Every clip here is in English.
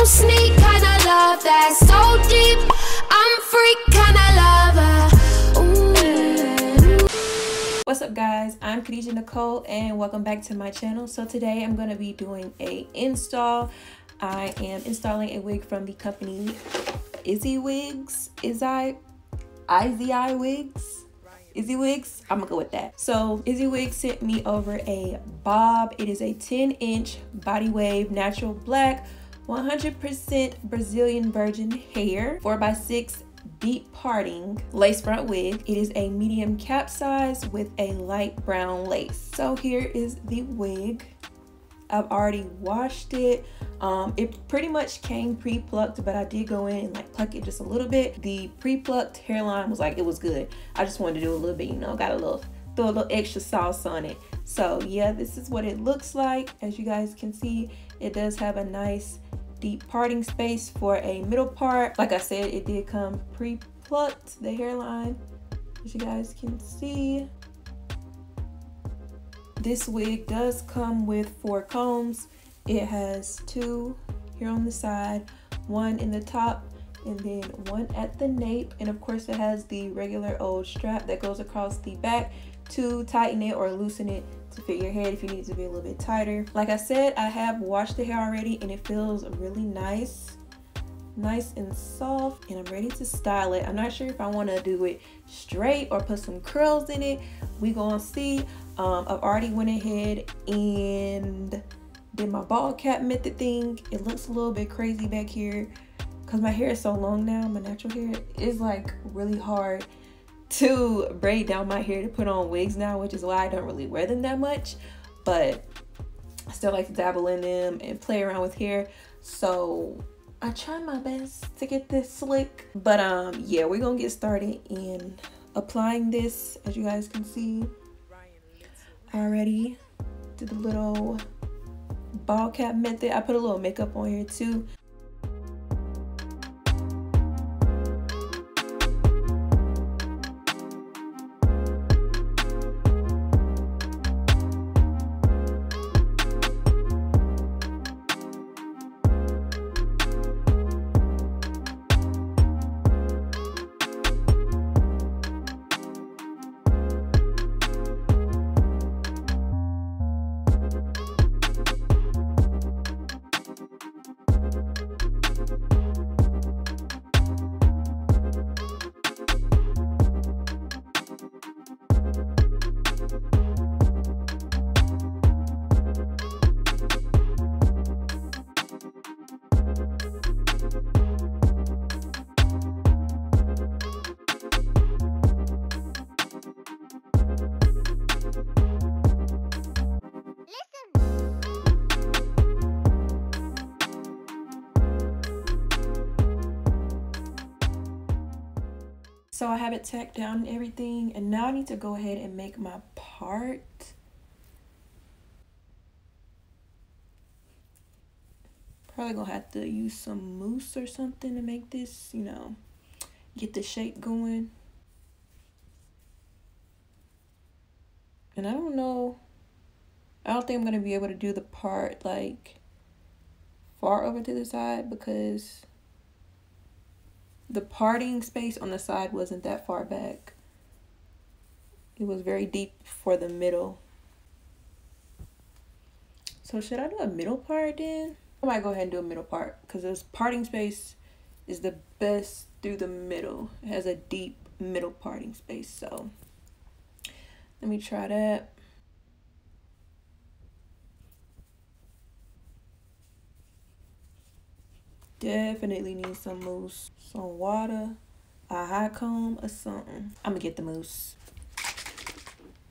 sneak kind of love that's so deep. I'm freak kind of lover. Ooh. What's up guys, I'm Kadijah Nicole and welcome back to my channel. So today I'm going to be doing a install. I am installing a wig from the company IZIWIGS. IZIWIGS. I'm gonna go with that. So IZIWIGS sent me over a bob. It is a 10-inch body wave, natural black, 100% Brazilian virgin hair, 4x6 deep parting lace front wig. It is a medium cap size with a light brown lace. So here is the wig. I've already washed it. It pretty much came pre-plucked, but I did go in and like pluck it just a little bit. The pre-plucked hairline was like, it was good. I just wanted to do a little bit, you know, got a little, throw a little extra sauce on it. So yeah, this is what it looks like. As you guys can see, it does have a nice deep parting space for a middle part. Like I said, it did come pre-plucked, the hairline, as you guys can see. This wig does come with 4 combs. It has 2 here on the side, 1 in the top, and then 1 at the nape. And of course it has the regular old strap that goes across the back to tighten it or loosen it to fit your head if you need it to be a little bit tighter. Like I said, I have washed the hair already and it feels really nice and soft, and I'm ready to style it. I'm not sure if I want to do it straight or put some curls in it. We gonna see. I've already went ahead and did my ball cap method thing. It looks a little bit crazy back here because my hair is so long now. My natural hair is like really hard to braid down my hair to put on wigs now, which is why I don't really wear them that much, but I still like to dabble in them and play around with hair. So I try my best to get this slick, but yeah, we're gonna get started in applying this. As you guys can see, I already did the little ball cap method. I put a little makeup on here too. So I have it tacked down and everything, and now I need to go ahead and make my part. Probably gonna have to use some mousse or something to make this, you know, get the shape going. And I don't know, I don't think I'm gonna be able to do the part like far over to the side because the parting space on the side wasn't that far back. It was very deep for the middle. So should I do a middle part then? I might go ahead and do a middle part because this parting space is the best through the middle. It has a deep middle parting space. So let me try that. Definitely need some mousse, some water, a high comb or something. I'm gonna get the mousse.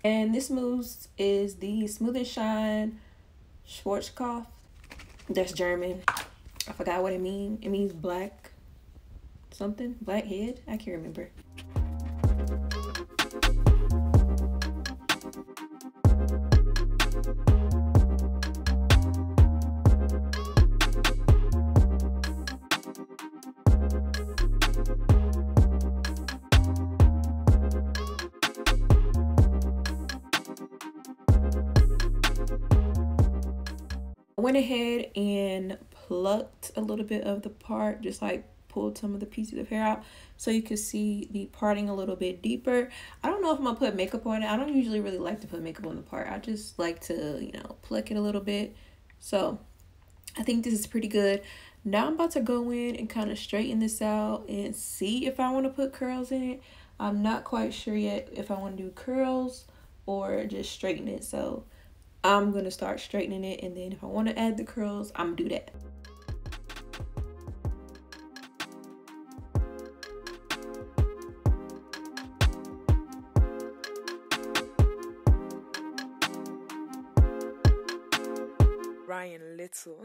And this mousse is the Smooth and Shine Schwarzkopf. That's German. I forgot what it means. It means black something, black head. I can't remember. I went ahead and plucked a little bit of the part, just like pulled some of the pieces of hair out so you can see the parting a little bit deeper. I don't know if I'm gonna put makeup on it. I don't usually really like to put makeup on the part. I just like to, you know, pluck it a little bit. So I think this is pretty good. Now I'm about to go in and kind of straighten this out and see if I want to put curls in it. I'm not quite sure yet if I want to do curls or just straighten it. So I'm gonna start straightening it, and then if I want to add the curls, I'm gonna do that. Ryan Little.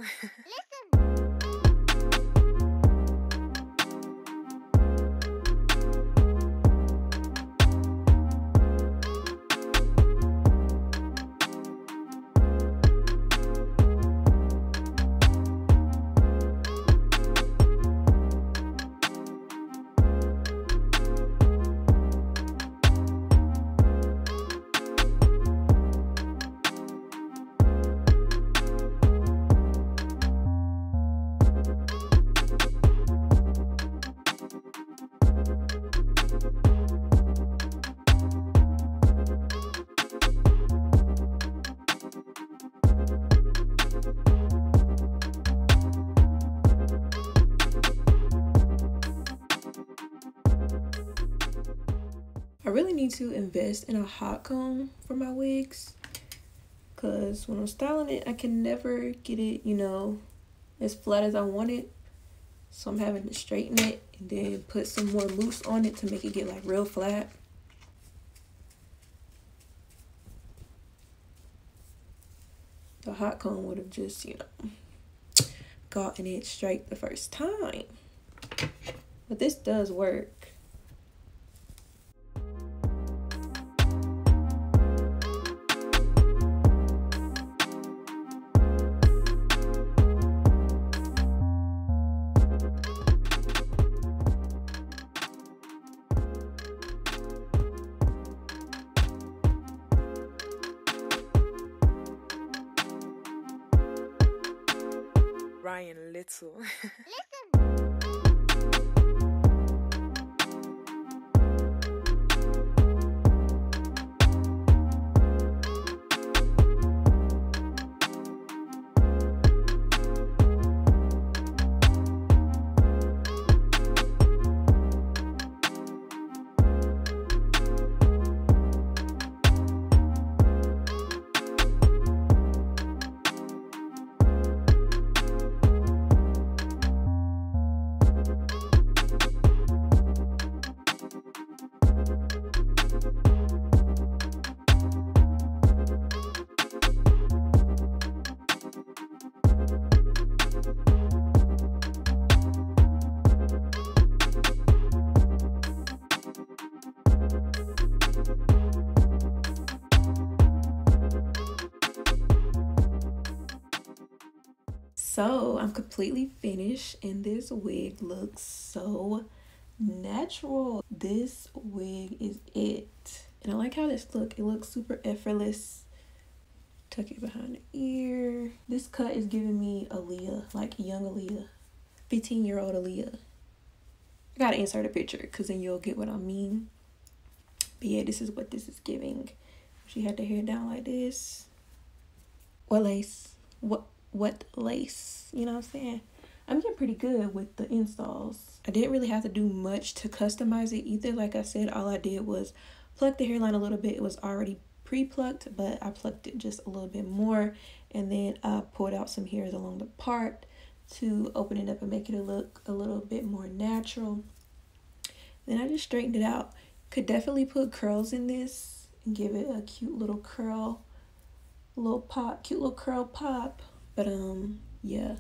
I really need to invest in a hot comb for my wigs, because when I'm styling it, I can never get it, you know, as flat as I want it. So I'm having to straighten it and then put some more mousse on it to make it get like real flat. The hot comb would have just, you know, gotten it straight the first time. But this does work. Ryan Little. So I'm completely finished, and this wig looks so natural. This wig is it. And I like how this look. It looks super effortless. Tuck it behind the ear. This cut is giving me Aaliyah, like young Aaliyah, 15-year-old Aaliyah. I gotta insert a picture because then you'll get what I mean. But yeah, this is what this is giving. She had the hair down like this. What lace? What lace? You know what I'm saying? I'm getting pretty good with the installs. I didn't really have to do much to customize it either. Like I said, all I did was pluck the hairline a little bit. It was already pre-plucked, but I plucked it just a little bit more, and then I pulled out some hairs along the part to open it up and make it look a little bit more natural. Then I just straightened it out. Could definitely put curls in this and give it a cute little curl, cute little curl pop. But yeah,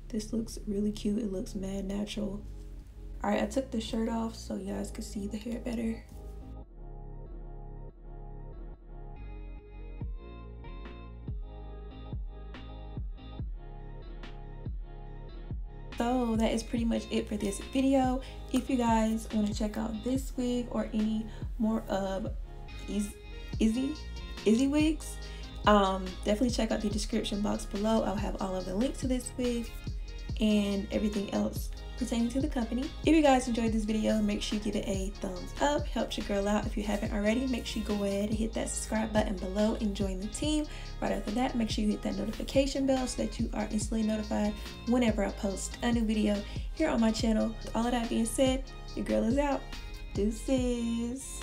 this looks really cute. It looks mad natural. All right, I took the shirt off so you guys could see the hair better. So that is pretty much it for this video. If you guys want to check out this wig or any more of IZIWIGS, Definitely check out the description box below. I'll have all of the links to this wig and everything else pertaining to the company. If you guys enjoyed this video, make sure you give it a thumbs up. Helps your girl out. If you haven't already, make sure you go ahead and hit that subscribe button below and join the team. Right after that, make sure you hit that notification bell so that you are instantly notified whenever I post a new video here on my channel. With all of that being said, your girl is out. Deuces.